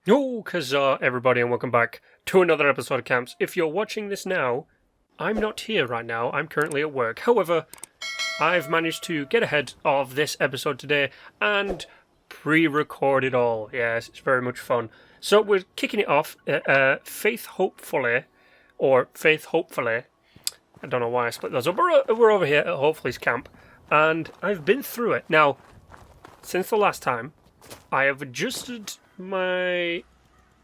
Yo, Kazaa, everybody, and welcome back to another episode of Camps. If you're watching this now, I'm not here right now. I'm currently at work. However, I've managed to get ahead of this episode today and pre-record it all. Yes, it's very much fun. So we're kicking it off. Faith Hopefully. I don't know why I split those up. We're over here at Hopefully's camp, and I've been through it. Now, since the last time, I have adjusted my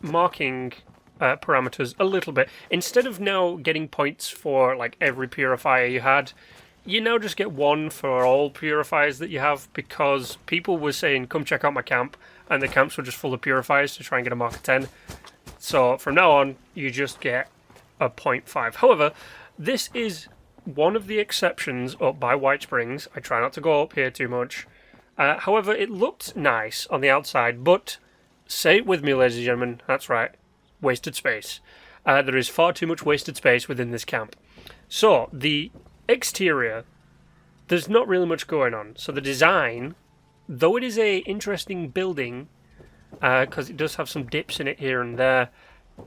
marking parameters a little bit. Instead of now getting points for like every purifier you had, you now just get one for all purifiers that you have, because people were saying, come check out my camp, and the camps were just full of purifiers to try and get a mark of 10. So from now on, you just get a 0.5. However, this is one of the exceptions up by White Springs. I try not to go up here too much. However, it looked nice on the outside, but say it with me, ladies and gentlemen, that's right, wasted space. There is far too much wasted space within this camp. So, the exterior, there's not really much going on. So the design, though it is a interesting building, because it does have some dips in it here and there,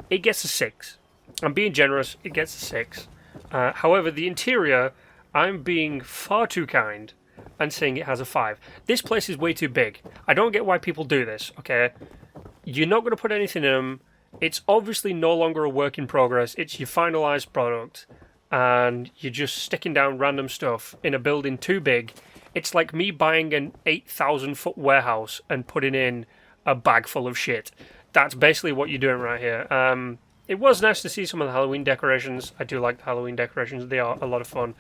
it gets a 6. I'm being generous, it gets a 6. However, the interior, I'm being far too kind and saying it has a 5. This place is way too big. I don't get why people do this, okay? You're not going to put anything in them. It's obviously no longer a work in progress. It's your finalized product, and you're just sticking down random stuff in a building too big. It's like me buying an 8,000 foot warehouse and putting in a bag full of shit. That's basically what you're doing right here. It was nice to see some of the Halloween decorations. I do like the Halloween decorations. They are a lot of fun.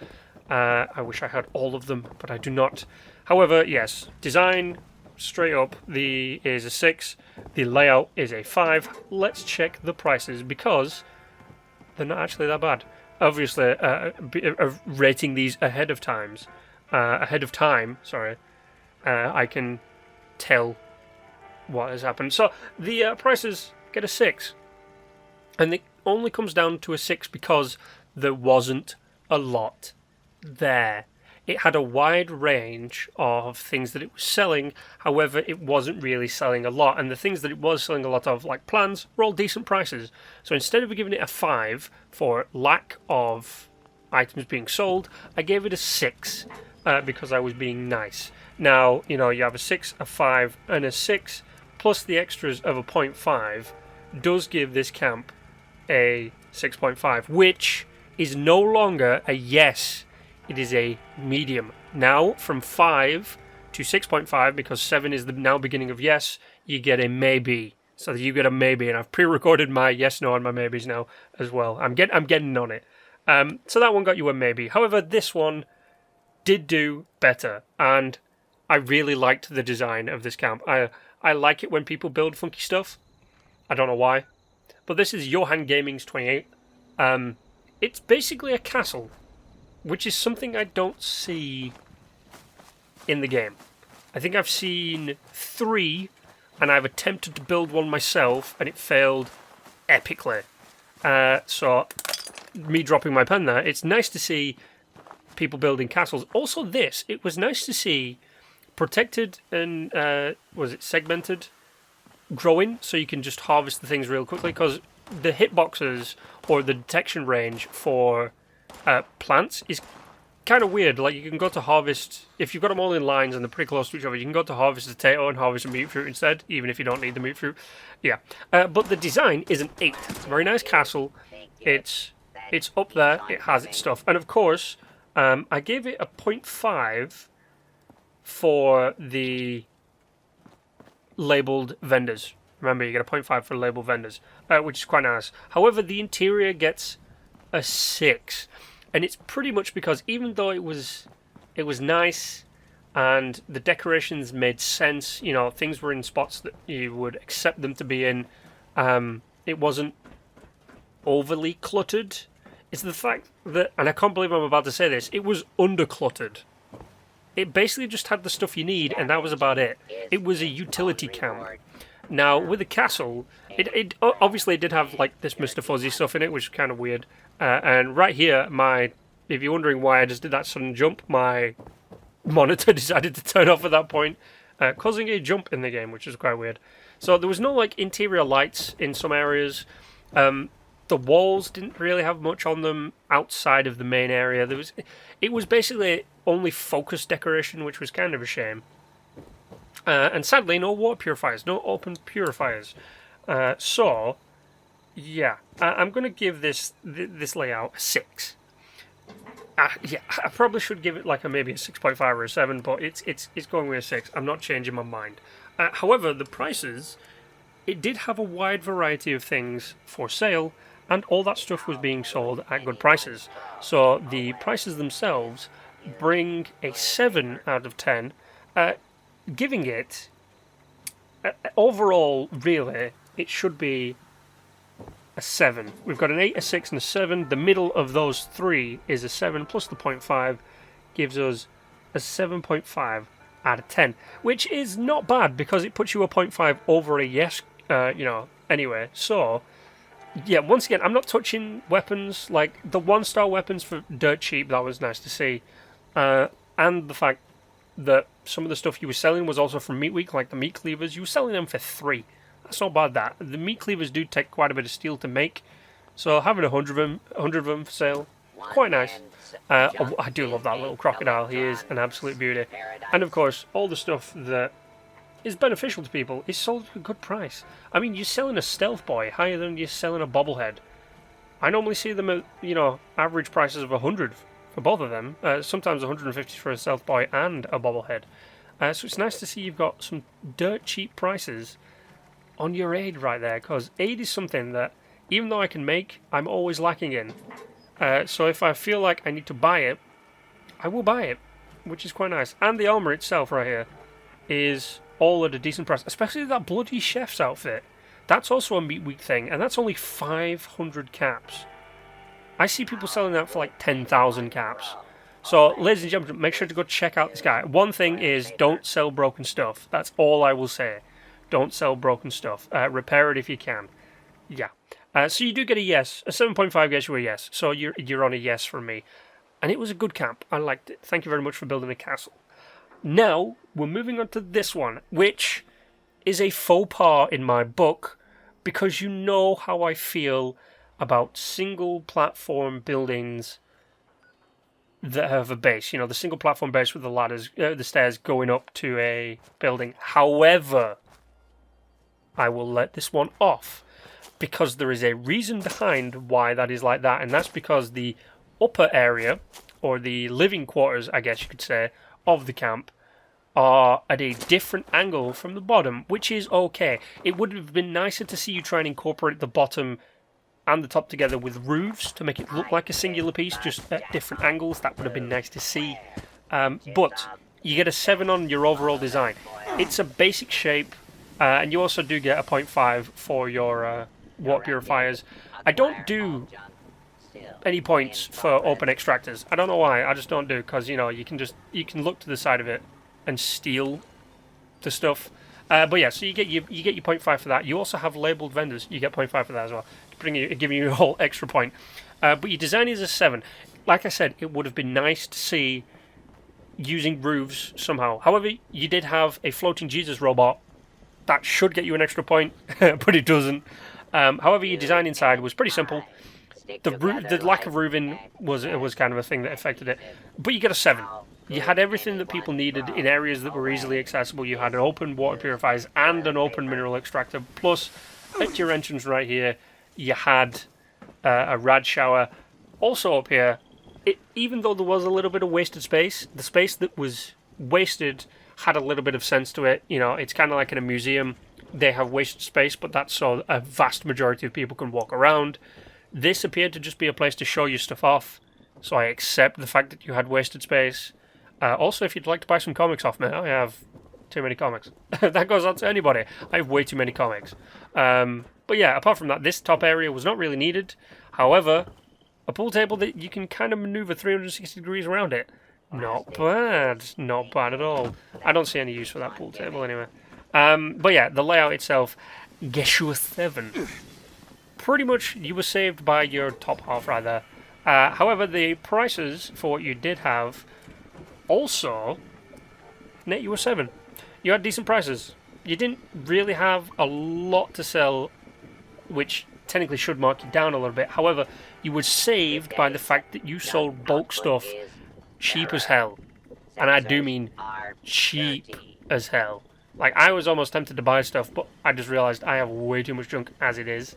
I wish I had all of them, but I do not. However, yes, design straight up is a 6. The layout is a 5. Let's check the prices, because they're not actually that bad. Obviously, rating these ahead of time, I can tell what has happened. So the prices get a 6, and it only comes down to a 6 because there wasn't a lot there. It had a wide range of things that it was selling. However, it wasn't really selling a lot, and the things that it was selling a lot of, like plans, were all decent prices. So instead of giving it a 5 for lack of items being sold, I gave it a 6 because I was being nice. Now, you have a 6, a 5, and a 6, plus the extras of a 0.5, does give this camp a 6.5, which is no longer a yes. It is a medium. Now, from 5 to 6.5, because 7 is the now beginning of yes, you get a maybe. So you get a maybe, and I've pre-recorded my yes, no, and my maybes now as well. I'm getting on it. So that one got you a maybe. However, this one did do better, and I really liked the design of this camp. I like it when people build funky stuff. I don't know why. But this is Johan Gaming's 28. It's basically a castle, which is something I don't see in the game. I think I've seen 3, and I've attempted to build one myself, and it failed epically. So, me dropping my pen there, it's nice to see people building castles. Also this, it was nice to see protected and, segmented growing, so you can just harvest the things real quickly, because the hitboxes, or the detection range for plants, is kind of weird. Like, you can go to harvest, if you've got them all in lines and they're pretty close to each other, you can go to harvest a potato and harvest a meat fruit instead, even if you don't need the meat fruit. Yeah. But the design is an 8. It's a very nice castle. It's up there. It has its stuff. And of course, I gave it a 0.5 for the labelled vendors. Remember, you get a 0.5 for labelled vendors, which is quite nice. However, the interior gets a 6. And it's pretty much because even though it was nice and the decorations made sense, things were in spots that you would accept them to be in, it wasn't overly cluttered. It's the fact that, and I can't believe I'm about to say this, it was undercluttered. It basically just had the stuff you need, and that was about it. It was a utility camp. Now, with the castle, it obviously did have like this Mr. Fuzzy stuff in it, which is kind of weird. And right here, if you're wondering why I just did that sudden jump, my monitor decided to turn off at that point, causing a jump in the game, which is quite weird. So there was no like interior lights in some areas. The walls didn't really have much on them outside of the main area. It was basically only focus decoration, which was kind of a shame. And sadly, no water purifiers, no open purifiers. So, yeah, I'm going to give this layout a 6. Yeah, I probably should give it like maybe a 6.5 or a 7, but it's going with a 6. I'm not changing my mind. However, the prices, it did have a wide variety of things for sale, and all that stuff was being sold at good prices. So the prices themselves bring a 7 out of 10, giving it, overall, really, it should be a 7. We've got an 8, a 6, and a 7. The middle of those three is a 7 plus the 0.5 gives us a 7.5 out of 10, which is not bad because it puts you a 0.5 over a yes, anyway. So, yeah, once again, I'm not touching weapons, like the 1-star weapons for dirt cheap, that was nice to see. And the fact that some of the stuff you were selling was also from Meat Week, like the meat cleavers, you were selling them for 3. That's not bad, that. The meat cleavers do take quite a bit of steel to make, so having 100 of them for sale, quite nice. I do love that little crocodile. He is an absolute beauty. And of course, all the stuff that is beneficial to people is sold at a good price. I mean, you're selling a stealth boy higher than you're selling a bobblehead. I normally see them at, average prices of 100 for both of them. Sometimes 150 for a stealth boy and a bobblehead. So it's nice to see you've got some dirt cheap prices on your aid right there, because aid is something that, even though I can make, I'm always lacking in. So if I feel like I need to buy it, I will buy it, which is quite nice. And the armour itself right here is all at a decent price, especially that bloody chef's outfit. That's also a Meat Week thing, and that's only 500 caps. I see people selling that for like 10,000 caps. So, ladies and gentlemen, make sure to go check out this guy. One thing is, don't sell broken stuff. That's all I will say. Don't sell broken stuff. Repair it if you can. Yeah. So you do get a yes. A 7.5 gets you a yes. So you're on a yes from me. And it was a good camp. I liked it. Thank you very much for building a castle. Now, we're moving on to this one, which is a faux pas in my book, because you know how I feel about single platform buildings that have a base. The single platform base with the ladders, the stairs going up to a building. However, I will let this one off, because there is a reason behind why that is like that, and that's because the upper area, or the living quarters, I guess you could say, of the camp are at a different angle from the bottom, which is okay. It would have been nicer to see you try and incorporate the bottom and the top together with roofs to make it look like a singular piece, just at different angles. That would have been nice to see. But you get a 7 on your overall design. It's a basic shape, and you also do get a 0.5 for your water purifiers. I don't do any points for open extractors. I don't know why. I just don't do, because you can look to the side of it and steal the stuff. But yeah, so you get your 0.5 for that. You also have labelled vendors. You get 0.5 for that as well, giving you a whole extra point. But your design is a 7. Like I said, it would have been nice to see using roofs somehow. However, you did have a floating Jesus robot. That should get you an extra point, but it doesn't. However, your design inside was pretty simple. The lack of roofing was kind of a thing that affected it. But you get a 7. You had everything that people needed in areas that were easily accessible. You had an open water purifiers and an open mineral extractor. Plus, at your entrance right here, you had a rad shower. Also up here, even though there was a little bit of wasted space, the space that was wasted had a little bit of sense to it. It's kind of like in a museum. They have wasted space, but that's so a vast majority of people can walk around. This appeared to just be a place to show you stuff off, so I accept the fact that you had wasted space. Also, if you'd like to buy some comics off me, I have too many comics. That goes out to anybody. I have way too many comics. But yeah, apart from that, this top area was not really needed. However, a pool table that you can kind of maneuver 360 degrees around it. Not bad. Not bad at all. I don't see any use for that pool table anyway. But yeah, the layout itself, gets you a 7. Pretty much you were saved by your top half right there. However, the prices for what you did have also net you a 7. You had decent prices. You didn't really have a lot to sell, which technically should mark you down a little bit. However, you were saved by the fact that you sold bulk stuff cheap as hell. And I do mean cheap as hell. Like, I was almost tempted to buy stuff, but I just realised I have way too much junk as it is.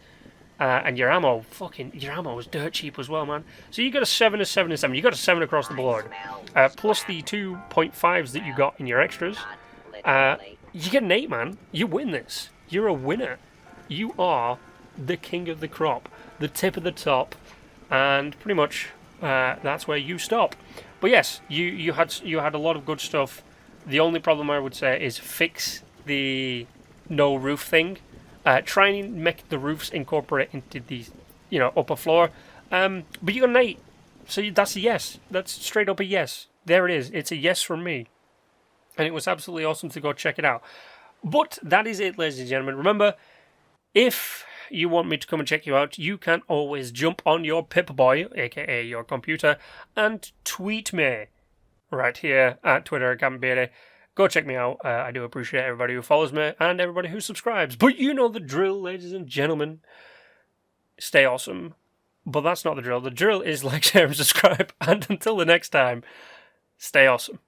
And your ammo was dirt cheap as well, man. So you got a 7, a 7, a 7. You got a 7 across the board. Plus the 2.5s that you got in your extras. You get an 8, man. You win this. You're a winner. You are the king of the crop. The tip of the top. And pretty much that's where you stop. But yes, you had a lot of good stuff. The only problem I would say is fix the no roof thing. Try and make the roofs incorporate into the, upper floor. But you got an 8, so that's a yes. That's straight up a yes. There it is. It's a yes from me, and it was absolutely awesome to go check it out. But that is it, ladies and gentlemen. Remember, if you want me to come and check you out, you can always jump on your Pip-Boy, aka your computer, and tweet me right here at Twitter at Beardy. Go check me out. I do appreciate everybody who follows me and everybody who subscribes. But you know the drill, ladies and gentlemen. Stay awesome. But that's not the drill. The drill is like, share, and subscribe. And until the next time, stay awesome.